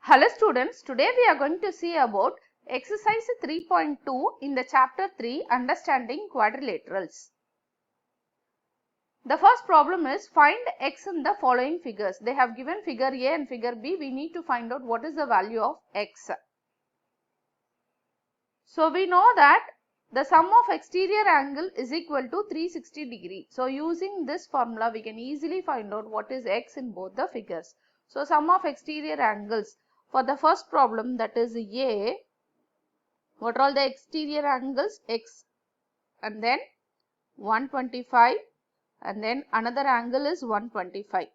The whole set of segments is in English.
Hello students, today we are going to see about exercise 3.2 in the chapter 3 understanding quadrilaterals. The first problem is find x in the following figures. They have given figure A and figure B. We need to find out what is the value of x. So we know that the sum of exterior angle is equal to 360 degree. So using this formula we can easily find out what is x in both the figures. So sum of exterior angles. For the first problem, that is A, what are all the exterior angles? X, and then 125, and then another angle is 125.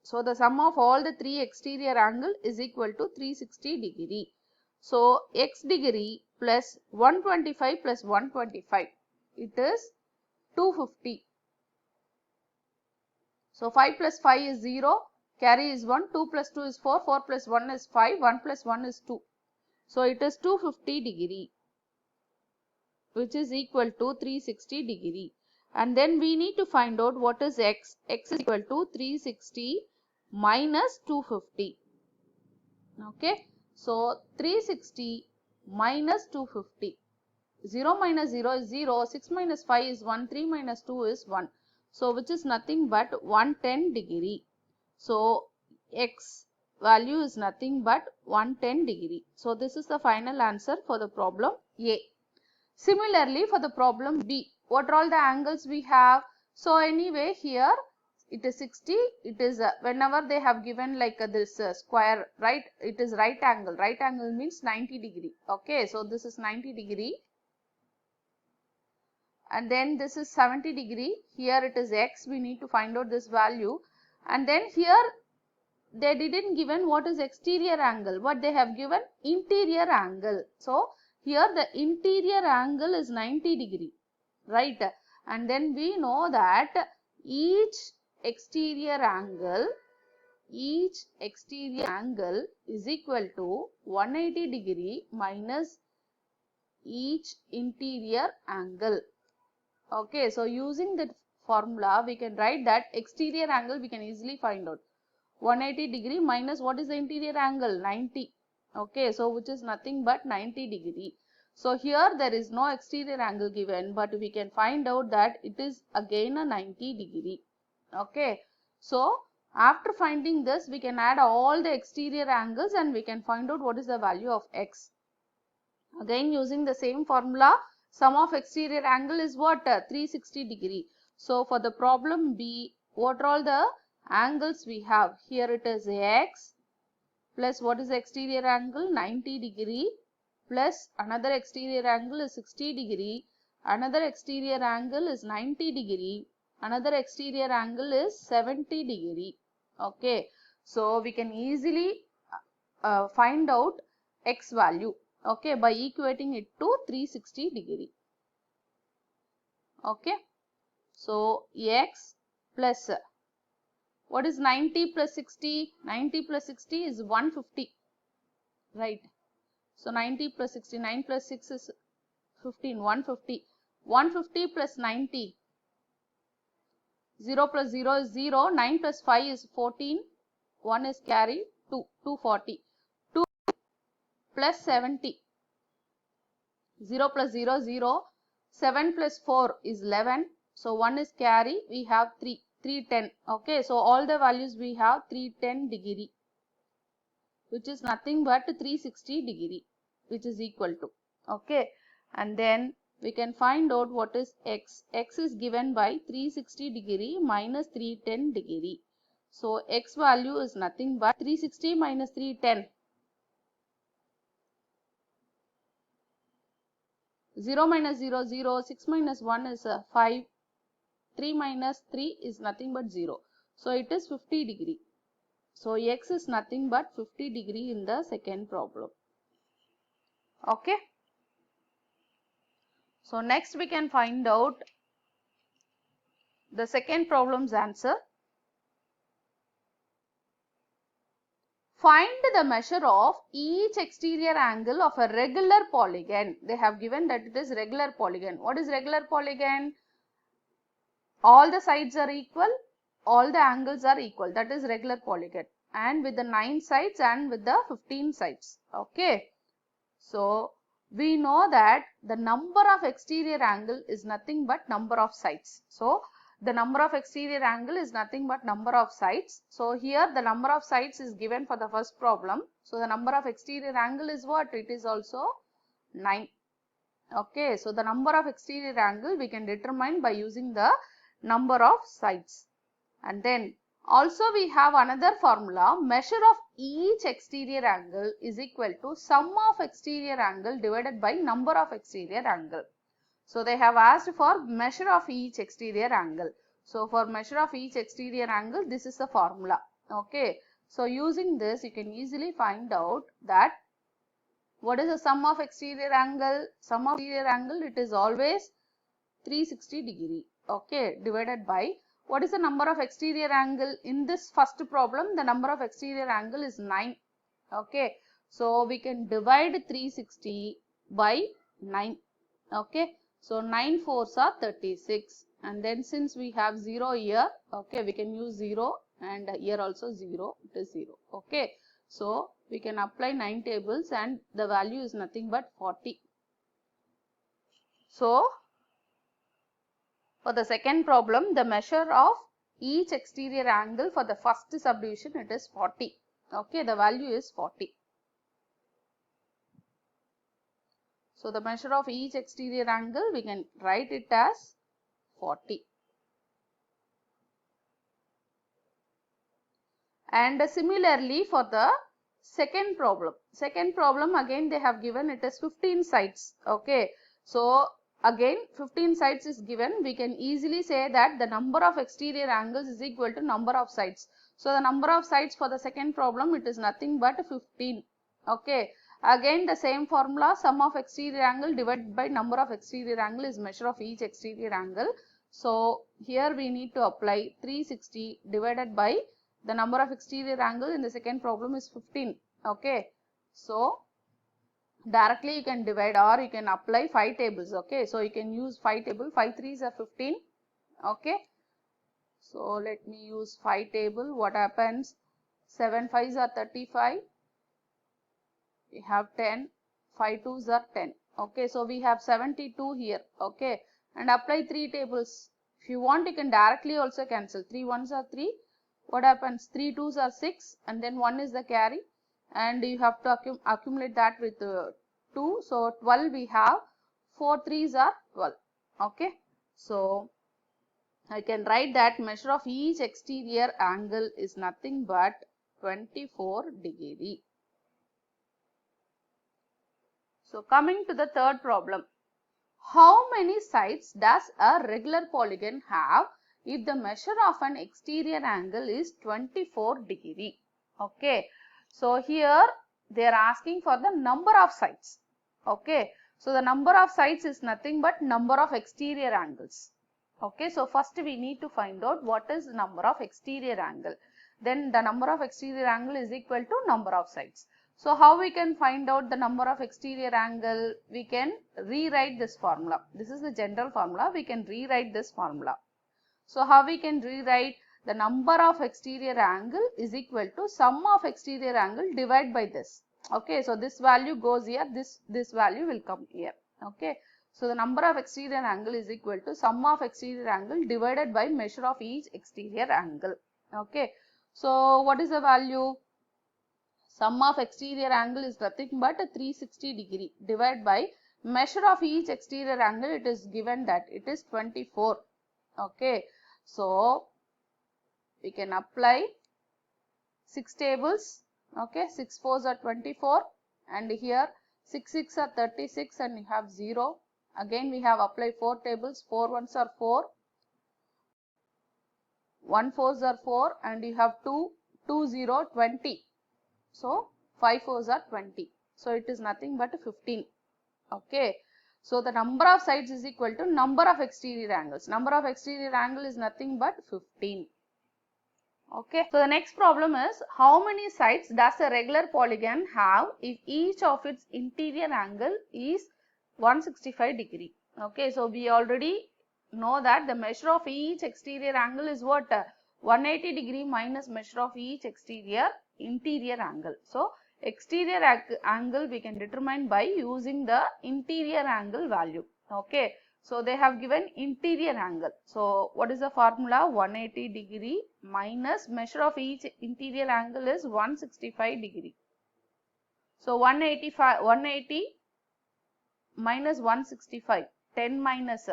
So the sum of all the three exterior angle is equal to 360 degree. So x degree plus 125 plus 125, it is 250. So 5 plus 5 is 0. Carry is 1, 2 plus 2 is 4, 4 plus 1 is 5, 1 plus 1 is 2. So it is 250 degree, which is equal to 360 degree. And then we need to find out what is x. X is equal to 360 minus 250. Okay. So 360 minus 250. 0 minus 0 is 0, 6 minus 5 is 1, 3 minus 2 is 1. So which is nothing but 110 degree. So x value is nothing but 110 degree. So this is the final answer for the problem A. Similarly, for the problem B, what are all the angles we have? So anyway, here it is 60. It is whenever they have given like this square, right? It is right angle. Right angle means 90 degree. Okay, so this is 90 degree. And then this is 70 degree. Here it is x. We need to find out this value. And then here they didn't given what is exterior angle, but they have given interior angle. So here the interior angle is 90 degree, right? And then we know that each exterior angle is equal to 180 degree minus each interior angle. Okay, so using that formula we can write that exterior angle we can easily find out. 180 degree minus what is the interior angle? 90. Okay, so which is nothing but 90 degree. So here there is no exterior angle given, but we can find out that it is again a 90 degree. Okay, so after finding this we can add all the exterior angles and we can find out what is the value of x. Again using the same formula, sum of exterior angle is what? 360 degree. So for the problem B, what are all the angles we have? Here it is x plus what is the exterior angle? 90 degree plus another exterior angle is 60 degree, another exterior angle is 90 degree, another exterior angle is 70 degree. Okay, so we can easily find out x value, okay, by equating it to 360 degree. Okay, so x plus what is 90 plus 60? 90 plus 60 is 150, right? So 90 plus 60, 9 plus 6 is 15, 150. 150 plus 90, 0 plus 0 is 0, 9 plus 5 is 14, 1 is carry, 240. 2 plus 70, 0 plus 0, 0, 7 plus 4 is 11, so 1 is carry, we have 310. Okay, so all the values we have 310 degree, which is nothing but 360 degree, which is equal to. Okay, and then we can find out what is x. X is given by 360 degree minus 310 degree. So x value is nothing but 360 minus 310. 0 minus 0, 0, 6 minus 1 is 5, 3 minus 3 is nothing but 0. So it is 50 degree. So x is nothing but 50 degree in the second problem. Okay. So next we can find out the second problem's answer. Find the measure of each exterior angle of a regular polygon. They have given that it is regular polygon. What is regular polygon? All the sides are equal, all the angles are equal. That is regular polygon. and with the 9 sides and with the 15 sides. Okay. So we know that the number of exterior angle is nothing but number of sides. So the number of exterior angle is nothing but number of sides. So here the number of sides is given for the first problem. So the number of exterior angle is what? It is also 9. Okay. So the number of exterior angle we can determine by using the number of sides. And then also we have another formula, measure of each exterior angle is equal to sum of exterior angle divided by number of exterior angle. So they have asked for measure of each exterior angle. So for measure of each exterior angle, this is the formula. Okay. So using this, you can easily find out that what is the sum of exterior angle? Sum of exterior angle, it is always 360 degree. Okay. Divided by what is the number of exterior angle? In this first problem, the number of exterior angle is 9. Okay. So we can divide 360 by 9. Okay. So 9 fours are 36. And then since we have 0 here, okay, we can use 0 and here also 0. It is 0. Okay. So we can apply 9 tables and the value is nothing but 40. So for the second problem, the measure of each exterior angle for the first subdivision, it is 40. Okay, the value is 40. So the measure of each exterior angle, we can write it as 40. And similarly for the second problem again they have given it as 15 sides. Okay, so again 15 sides is given. We can easily say that the number of exterior angles is equal to number of sides. So the number of sides for the second problem, it is nothing but 15. Okay, again the same formula, sum of exterior angle divided by number of exterior angle is measure of each exterior angle. So here we need to apply 360 divided by the number of exterior angle in the second problem is 15. Okay, so directly you can divide or you can apply 5 tables. Okay, so you can use 5 tables. 5 3s are 15. Okay, so let me use 5 table. What happens? 7 5s are 35. We have 10. 5 2s are 10. Okay, so we have 72 here. Okay, and apply 3 tables. If you want, you can directly also cancel. 3 1s are 3. What happens? 3 2s are 6 and then 1 is the carry and you have to accumulate that with 2. So 12 we have. 4 3s are 12. Okay. So I can write that measure of each exterior angle is nothing but 24 degree. So coming to the third problem. How many sides does a regular polygon have if the measure of an exterior angle is 24 degree? Okay. So here they are asking for the number of sides. Okay. So the number of sides is nothing but number of exterior angles. Okay. So first we need to find out what is the number of exterior angle. Then the number of exterior angle is equal to number of sides. So how we can find out the number of exterior angle? We can rewrite this formula. This is the general formula. We can rewrite this formula. So how we can rewrite? The number of exterior angle is equal to sum of exterior angle divided by this. Okay, so this value goes here, this value will come here. Okay, so the number of exterior angle is equal to sum of exterior angle divided by measure of each exterior angle. Okay, so what is the value? Sum of exterior angle is nothing but 360 degree divided by measure of each exterior angle. It is given that it is 24. Okay, so we can apply 6 tables. Okay, 6 4s are 24 and here 6 6 are 36 and we have 0. Again we have applied 4 tables. 4 1s are 4. 1 4s are 4 and you have 2 2 0 20. So 5 4s are 20. So it is nothing but 15. Okay. So the number of sides is equal to number of exterior angles. Number of exterior angle is nothing but 15. Okay. So the next problem is how many sides does a regular polygon have if each of its interior angle is 165 degree. Okay. So we already know that the measure of each exterior angle is what? 180 degree minus measure of each exterior interior angle. So exterior angle we can determine by using the interior angle value. Okay. So they have given interior angle. So what is the formula? 180 degree minus measure of each interior angle is 165 degree. So 180 minus 165, 10 minus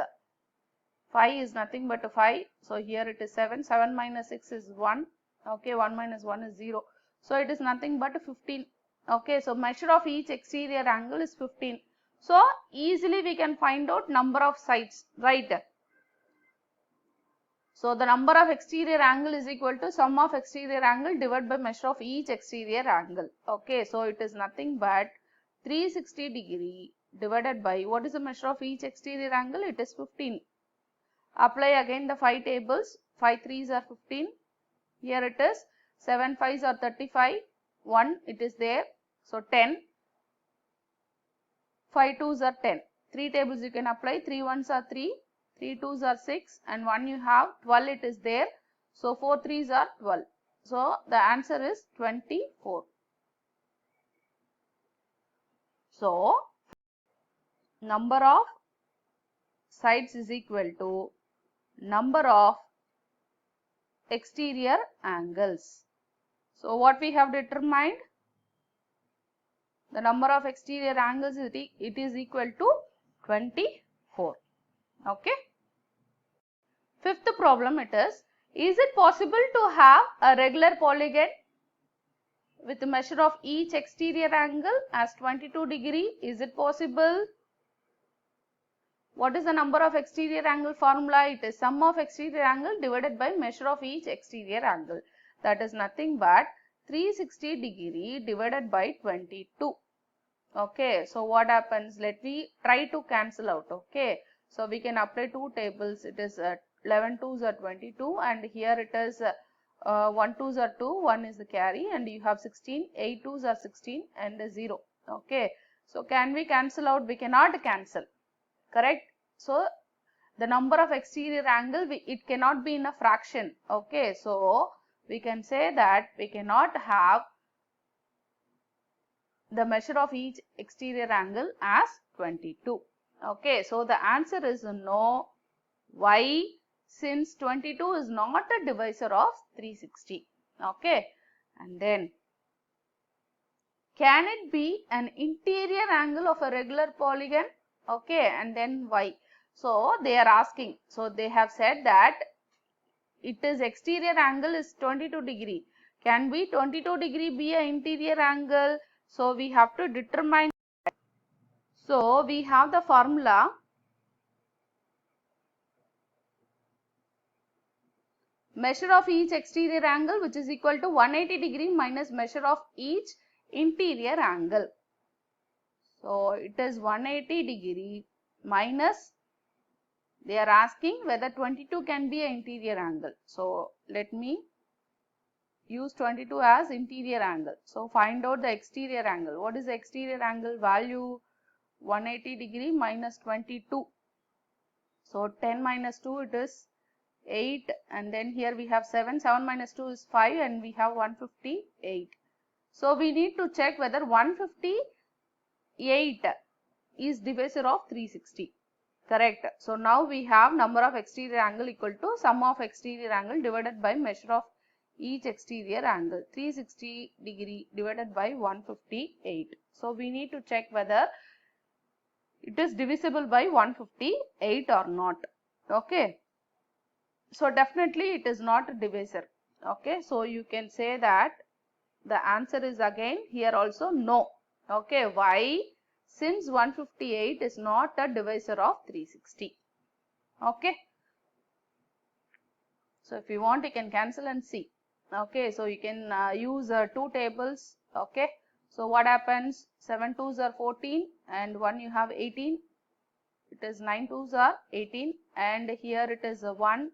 5 is nothing but 5. So here it is 7. 7 minus 6 is 1. Okay, 1 minus 1 is 0. So it is nothing but 15. Okay, so measure of each exterior angle is 15. So easily we can find out number of sides, right? So the number of exterior angle is equal to sum of exterior angle divided by measure of each exterior angle. Okay, so it is nothing but 360 degree divided by, what is the measure of each exterior angle? It is 15. Apply again the 5 tables. 5 3s are 15. Here it is 7 5s are 35. 1 it is there. So 10. 5 2s are 10. 3 tables you can apply. 3 1s are 3. 3 2s are 6. And 1 you have 12 it is there. So 4 3s are 12. So the answer is 24. So number of sides is equal to number of exterior angles. So what we have determined? The number of exterior angles it is equal to 24. Okay. Fifth problem it is it possible to have a regular polygon with a measure of each exterior angle as 22 degree? Is it possible? What is the number of exterior angle formula? It is sum of exterior angle divided by measure of each exterior angle. That is nothing but 360 degree divided by 22. Okay, so what happens? Let me try to cancel out. Okay, so we can apply two tables. It is 11 2s are 22, and here it is 1 2s are 2, 1 is the carry, and you have 16, 8 2s are 16 and 0. Okay, so can we cancel out? We cannot cancel. Correct. So the number of exterior angle it cannot be in a fraction. Okay, so we can say that we cannot have the measure of each exterior angle as 22. Okay, so the answer is no. Why? Since 22 is not a divisor of 360. Okay, and then can it be an interior angle of a regular polygon? Okay, and then why? So they are asking. So they have said that it is exterior angle is 22 degree. Can be 22 degree be an interior angle? So we have to determine. So we have the formula. Measure of each exterior angle which is equal to 180 degree minus measure of each interior angle. So it is 180 degree minus, they are asking whether 22 can be an interior angle. So let me use 22 as interior angle. So find out the exterior angle. What is the exterior angle value? 180 degree minus 22. So 10 minus 2 it is 8, and then here we have 7. 7 minus 2 is 5, and we have 158. So we need to check whether 158 is divisor of 360. Correct. So now we have number of exterior angle equal to sum of exterior angle divided by measure of each exterior angle. 360 degree divided by 158. So we need to check whether it is divisible by 158 or not. Okay. So definitely it is not a divisor. Okay. So you can say that the answer is again here also no. Okay. Why? Since 158 is not a divisor of 360. Okay. So if you want, you can cancel and see. Okay. So you can use two tables. Okay. So what happens? 7 2s are 14 and 1 you have 18. It is 9 2s are 18, and here it is 1.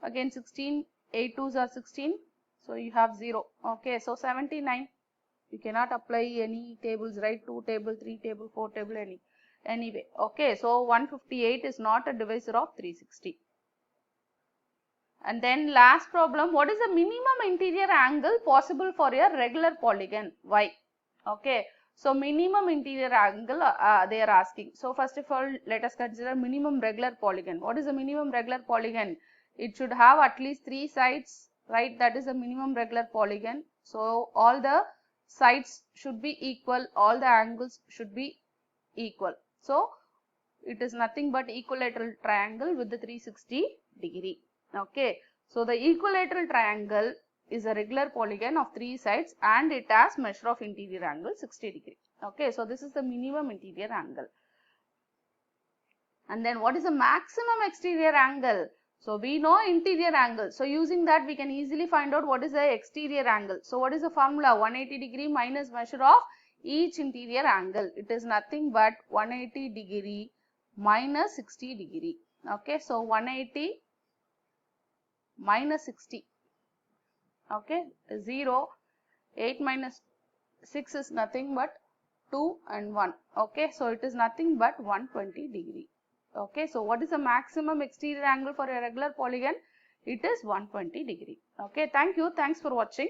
Again 16, 8 2s are 16. So you have 0. Okay. So 79. You cannot apply any tables, right? 2 table, 3 table, 4 table, anyway. Okay. So 158 is not a divisor of 360. And then last problem, what is the minimum interior angle possible for a regular polygon? Y. Okay. So minimum interior angle they are asking. So first of all, let us consider minimum regular polygon. What is the minimum regular polygon? It should have at least 3 sides, right? That is the minimum regular polygon. So all the sides should be equal, all the angles should be equal. So it is nothing but equilateral triangle with the 360 degree. Okay. So the equilateral triangle is a regular polygon of 3 sides and it has measure of interior angle 60 degree. Okay. So this is the minimum interior angle. And then what is the maximum exterior angle? So we know interior angle. So using that we can easily find out what is the exterior angle. So what is the formula? 180 degree minus measure of each interior angle. It is nothing but 180 degree minus 60 degree. Okay. So 180 minus 60. Okay. 0. 8 minus 6 is nothing but 2 and 1. Okay. So it is nothing but 120 degree. Okay, so what is the maximum exterior angle for a regular polygon? It is 120 degree. Okay, thank you. Thanks for watching.